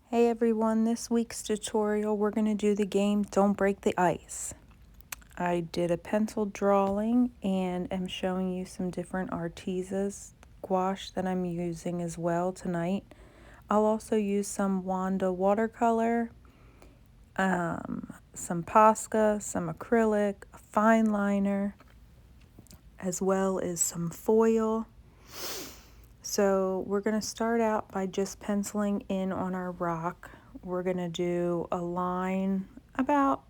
Hey everyone, this week's tutorial we're going to do the game Don't Break the Ice. I did a pencil drawing and am showing you some different Arteza gouache that I'm using as well tonight. I'll also use some Wanda watercolor, some posca, some acrylic, a fine liner, as well as some foil. So we're going to start out by just penciling in on our rock. We're going to do a line about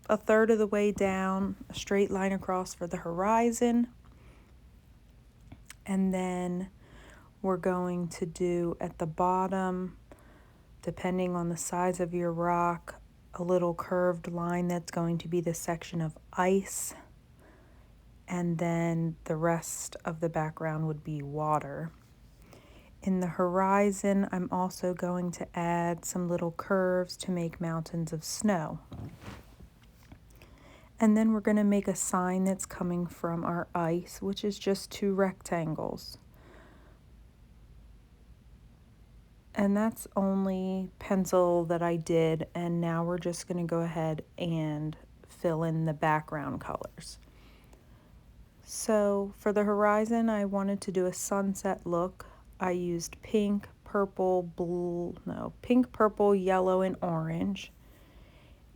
a third of the way down, a straight line across for the horizon. And then we're going to do at the bottom, depending on the size of your rock, a little curved line that's going to be the section of ice. And then the rest of the background would be water. In the horizon, I'm also going to add some little curves to make mountains of snow. And then we're going to make a sign that's coming from our ice, which is just 2 rectangles. And that's only pencil that I did, and now we're just going to go ahead and fill in the background colors. So for the horizon, I wanted to do a sunset look. I used pink, purple, yellow, and orange,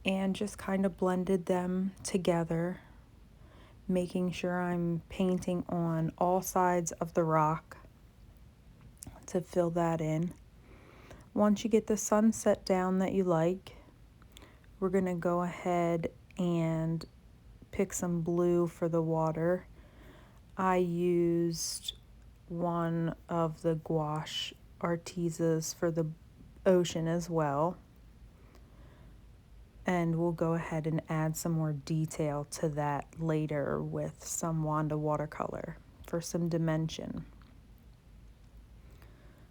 and just kind of blended them together, making sure I'm painting on all sides of the rock to fill that in. Once you get the sunset down that you like, we're going to go ahead and pick some blue for the water. I used one of the gouache Artezas for the ocean as well. And we'll go ahead and add some more detail to that later with some Wanda watercolor for some dimension.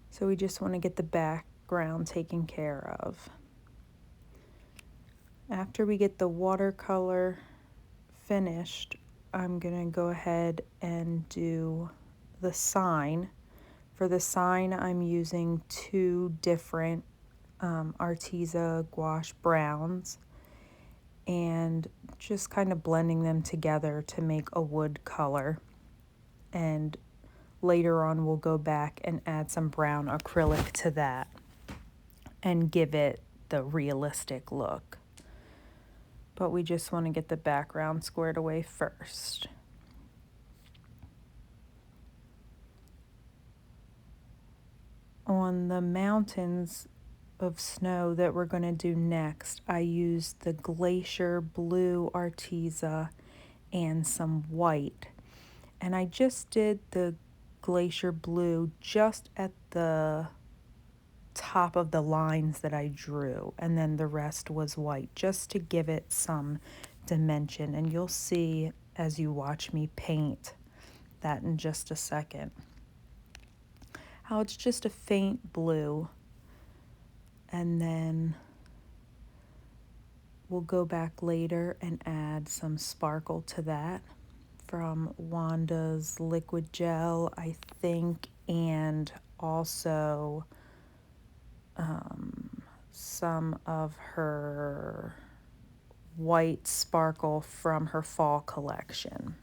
So we just want to get the background taken care of. After we get the watercolor finished, I'm going to go ahead and do the sign. For the sign, I'm using 2 different Arteza gouache browns and just kind of blending them together to make a wood color. And later on, we'll go back and add some brown acrylic to that and give it the realistic look. But we just want to get the background squared away first. On the mountains of snow that we're going to do next, I used the glacier blue Arteza and some white. And I just did the glacier blue just at the top of the lines that I drew, and then the rest was white just to give it some dimension. And you'll see as you watch me paint that in just a second, how it's just a faint blue. And then we'll go back later and add some sparkle to that from Wanda's liquid gel, I think, and also some of her white sparkle from her fall collection.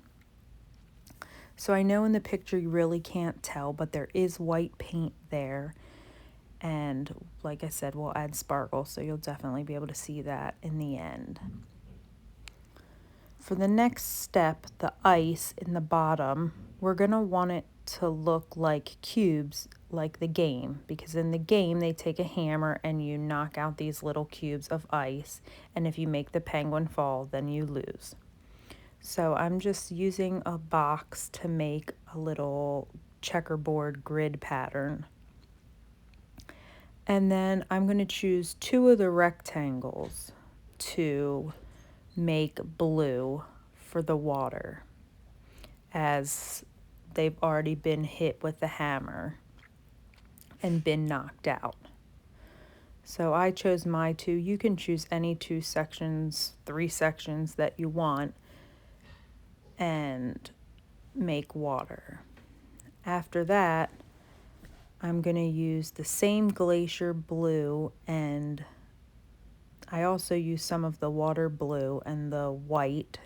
So I know in the picture you really can't tell, but there is white paint there. And like I said, we'll add sparkle, so you'll definitely be able to see that in the end. For the next step, the ice in the bottom, we're going to want it to look like cubes, like the game, because in the game they take a hammer and you knock out these little cubes of ice, and if you make the penguin fall, then you lose. So I'm just using a box to make a little checkerboard grid pattern. And then I'm going to choose 2 of the rectangles to make blue for the water, as they've already been hit with the hammer and been knocked out. So I chose my 2. You can choose any 2 sections, 3 sections that you want, and make water. After that, I'm going to use the same glacier blue, and I also use some of the water blue and the white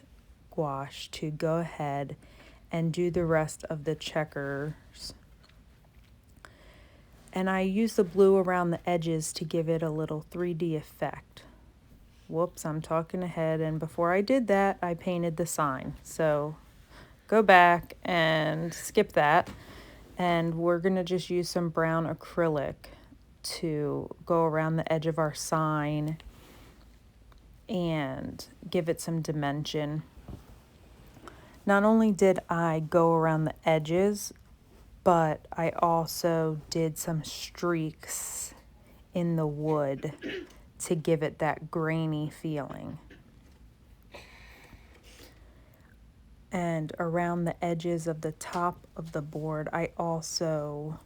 gouache to go ahead and do the rest of the checkers. And I use the blue around the edges to give it a little 3D effect. Whoops, I'm talking ahead, and before I did that, I painted the sign. So go back and skip that, and we're gonna just use some brown acrylic to go around the edge of our sign and give it some dimension. Not only did I go around the edges, but I also did some streaks in the wood to give it that grainy feeling. And around the edges of the top of the board, I also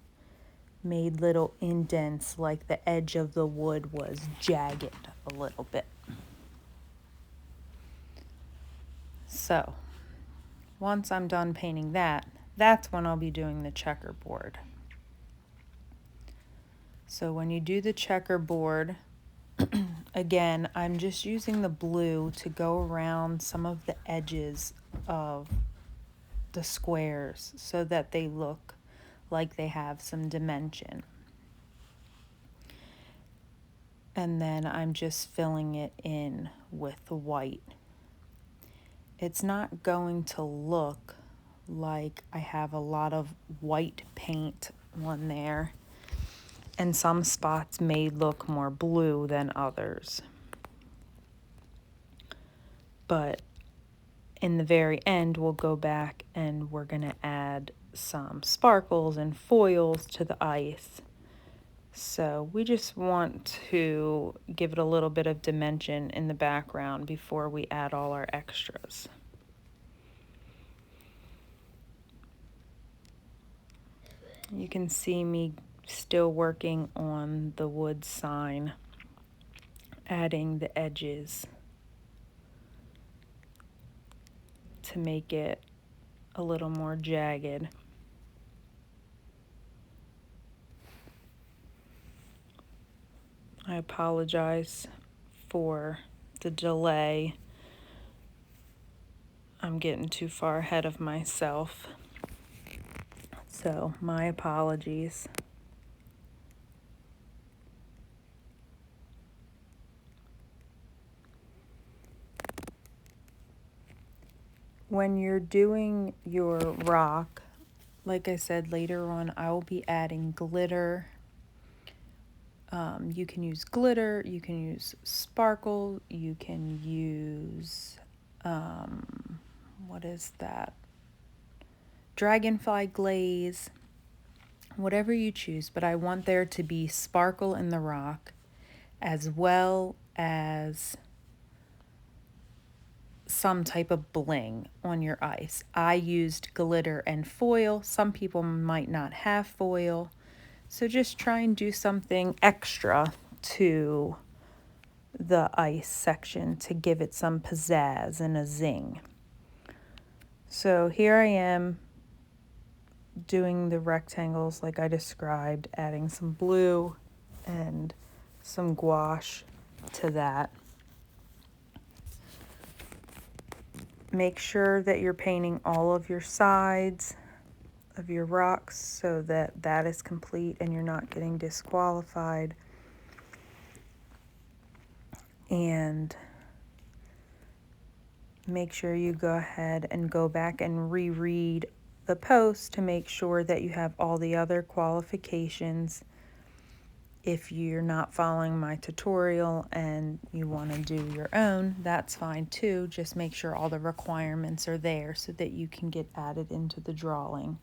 made little indents, like the edge of the wood was jagged a little bit. So once I'm done painting that, that's when I'll be doing the checkerboard. So when you do the checkerboard, again, I'm just using the blue to go around some of the edges of the squares so that they look like they have some dimension. And then I'm just filling it in with the white. It's not going to look like I have a lot of white paint on there, and some spots may look more blue than others. But in the very end, we'll go back and we're going to add some sparkles and foils to the ice. So we just want to give it a little bit of dimension in the background before we add all our extras. You can see me still working on the wood sign, adding the edges to make it a little more jagged. I apologize for the delay. I'm getting too far ahead of myself. So, my apologies. When you're doing your rock, like I said, later on I will be adding glitter. You can use glitter, you can use sparkle, you can use, what is that? Dragonfly glaze, whatever you choose, but I want there to be sparkle in the rock as well as some type of bling on your ice. I used glitter and foil. Some people might not have foil. So just try and do something extra to the ice section to give it some pizzazz and a zing. So here I am doing the rectangles like I described, adding some blue and some gouache to that. Make sure that you're painting all of your sides of your rocks so that that is complete and you're not getting disqualified. And make sure you go ahead and go back and reread the post to make sure that you have all the other qualifications. If you're not following my tutorial and you want to do your own, that's fine too. Just make sure all the requirements are there so that you can get added into the drawing.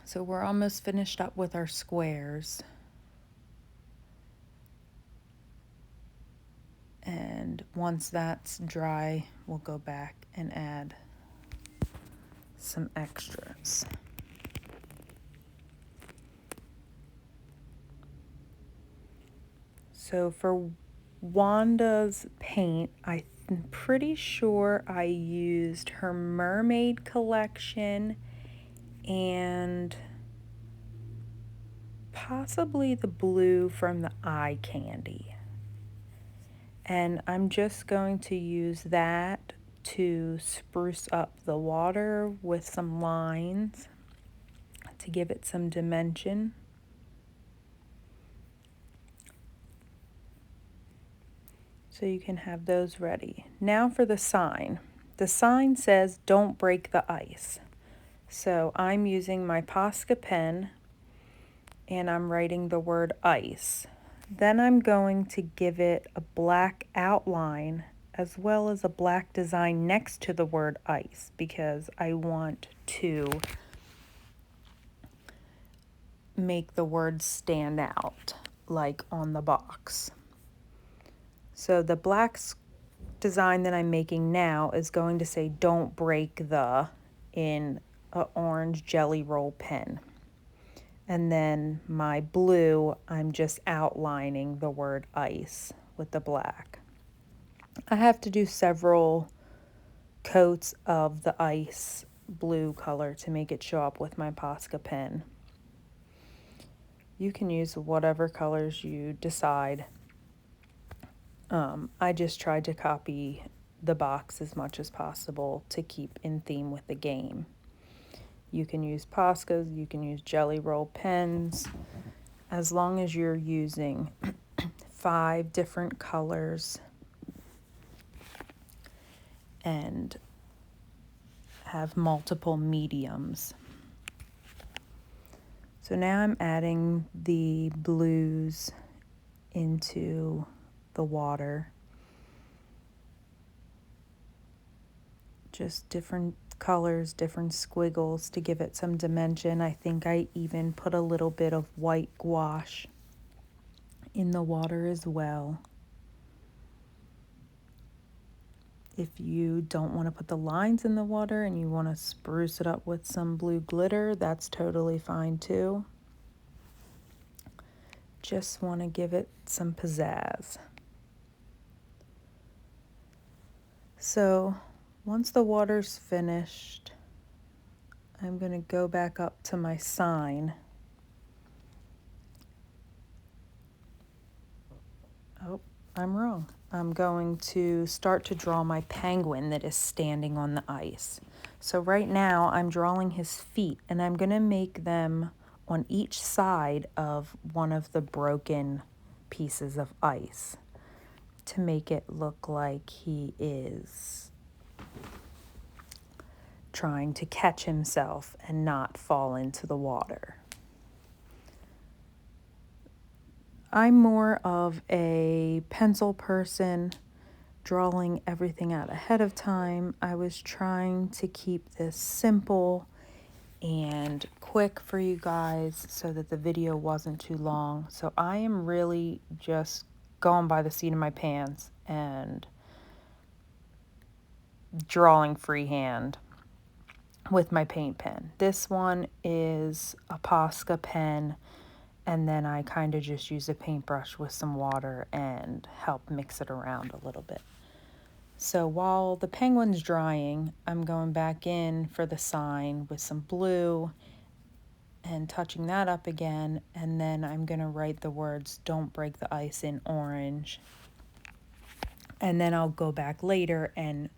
So we're almost finished up with our squares. And once that's dry, we'll go back and add some extras. So for Wanda's paint, I'm pretty sure I used her mermaid collection and possibly the blue from the eye candy. And I'm just going to use that to spruce up the water with some lines to give it some dimension. So you can have those ready. Now for the sign. The sign says, "Don't break the ice." So I'm using my Posca pen and I'm writing the word ice. Then I'm going to give it a black outline as well as a black design next to the word ice because I want to make the words stand out like on the box. So the black design that I'm making now is going to say "Don't break the" in an orange jelly roll pen. And then my blue, I'm just outlining the word ice with the black. I have to do several coats of the ice blue color to make it show up with my Posca pen. You can use whatever colors you decide. I just tried to copy the box as much as possible to keep in theme with the game. You can use Poscas, you can use jelly roll pens, as long as you're using 5 different colors and have multiple mediums. So now I'm adding the blues into the water. Just different colors, different squiggles to give it some dimension. I think I even put a little bit of white gouache in the water as well. If you don't want to put the lines in the water and you want to spruce it up with some blue glitter, that's totally fine too. Just want to give it some pizzazz. So once the water's finished, I'm going to go back up to my sign. Oh, I'm wrong. I'm going to start to draw my penguin that is standing on the ice. So right now I'm drawing his feet and I'm going to make them on each side of one of the broken pieces of ice to make it look like he is trying to catch himself and not fall into the water. I'm more of a pencil person, drawing everything out ahead of time. I was trying to keep this simple and quick for you guys so that the video wasn't too long. So I am really just going by the seat of my pants and drawing freehand with my paint pen. This one is a Posca pen, and then I kind of just use a paintbrush with some water and help mix it around a little bit. So while the penguin's drying, I'm going back in for the sign with some blue and touching that up again, and then I'm going to write the words "Don't break the ice" in orange. And then I'll go back later and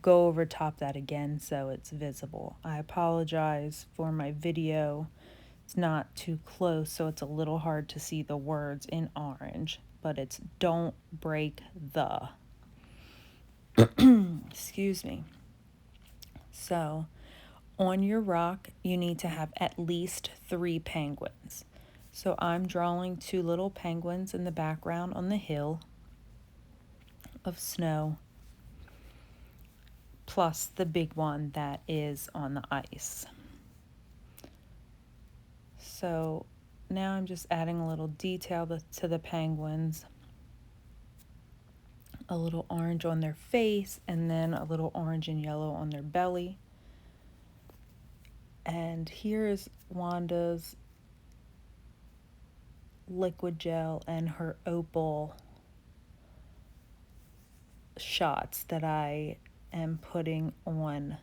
go over top that again so it's visible. I apologize for my video. It's not too close, so it's a little hard to see the words in orange, but it's "Don't break the." Excuse me. So on your rock, you need to have at least 3 penguins. So I'm drawing 2 little penguins in the background on the hill of snow, plus the big one that is on the ice. So now I'm just adding a little detail to the penguins, a little orange on their face, and then a little orange and yellow on their belly. And here is Wanda's liquid gel and her opal shots that I am putting on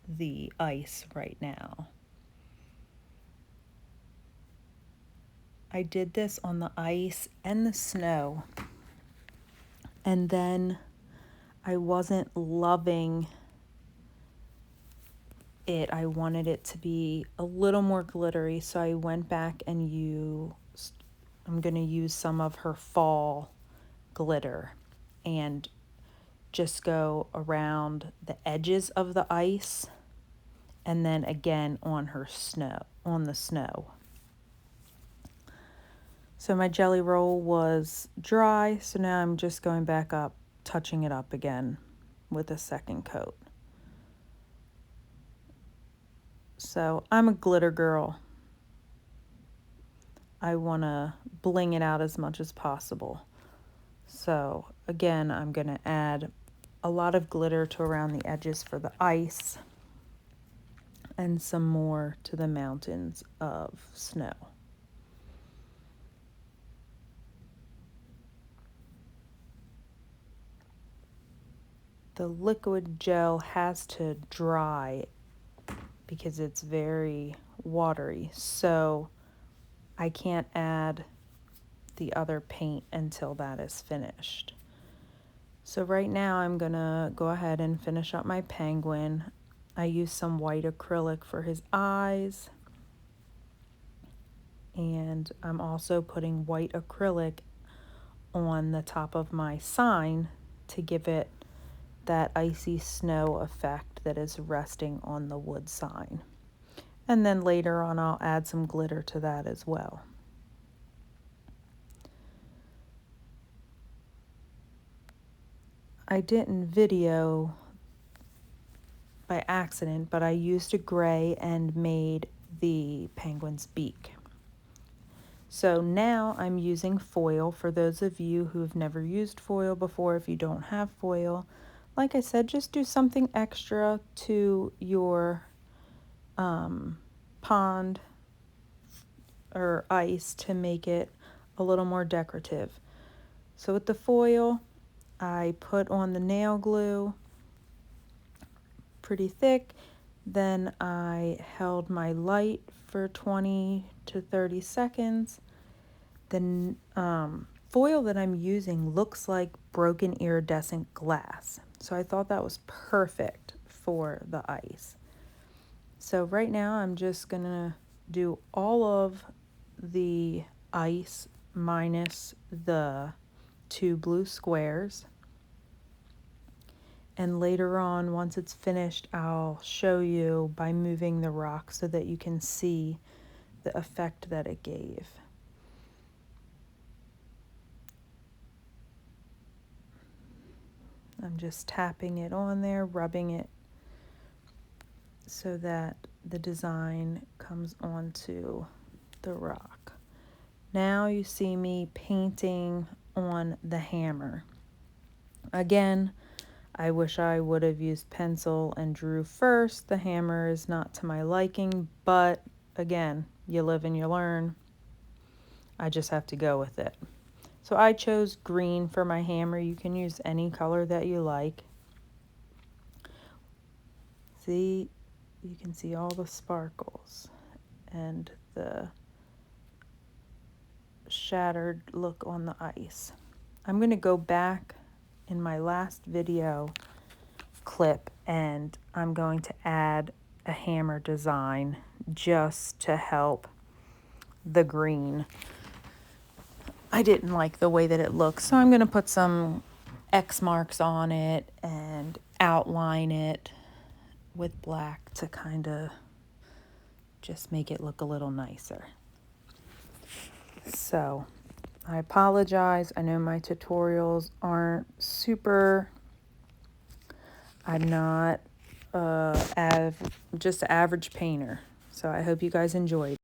the ice right now. I did this on the ice and the snow, and then I wasn't loving it. I wanted it to be a little more glittery, so I went back and I'm going to use some of her fall glitter and just go around the edges of the ice and then again on the snow. So my jelly roll was dry, so now I'm just going back up, touching it up again with a second coat. So I'm a glitter girl. I want to bling it out as much as possible. So again, I'm going to add a lot of glitter to around the edges for the ice and some more to the mountains of snow. The liquid gel has to dry because it's very watery, so I can't add the other paint until that is finished. So right now I'm gonna go ahead and finish up my penguin. I used some white acrylic for his eyes, and I'm also putting white acrylic on the top of my sign to give it that icy snow effect that is resting on the wood sign. And then later on I'll add some glitter to that as well. I didn't video by accident, but I used a gray and made the penguin's beak. So now I'm using foil. For those of you who have never used foil before, if you don't have foil, like I said, just do something extra to your pond or ice to make it a little more decorative. So with the foil, I put on the nail glue pretty thick. Then I held my light for 20 to 30 seconds. The foil that I'm using looks like broken iridescent glass. So I thought that was perfect for the ice. So right now I'm just gonna do all of the ice minus the 2 blue squares. And later on, once it's finished, I'll show you by moving the rock so that you can see the effect that it gave. I'm just tapping it on there, rubbing it so that the design comes onto the rock. Now you see me painting on the hammer. Again, I wish I would have used pencil and drew first. The hammer is not to my liking, but again, you live and you learn. I just have to go with it. So I chose green for my hammer. You can use any color that you like. See, you can see all the sparkles and the shattered look on the ice. I'm going to go back in my last video clip and I'm going to add a hammer design just to help the green. I didn't like the way that it looks, so I'm going to put some X marks on it and outline it with black to kind of just make it look a little nicer. So I apologize. I know my tutorials aren't super. I'm not just an average painter. So I hope you guys enjoyed.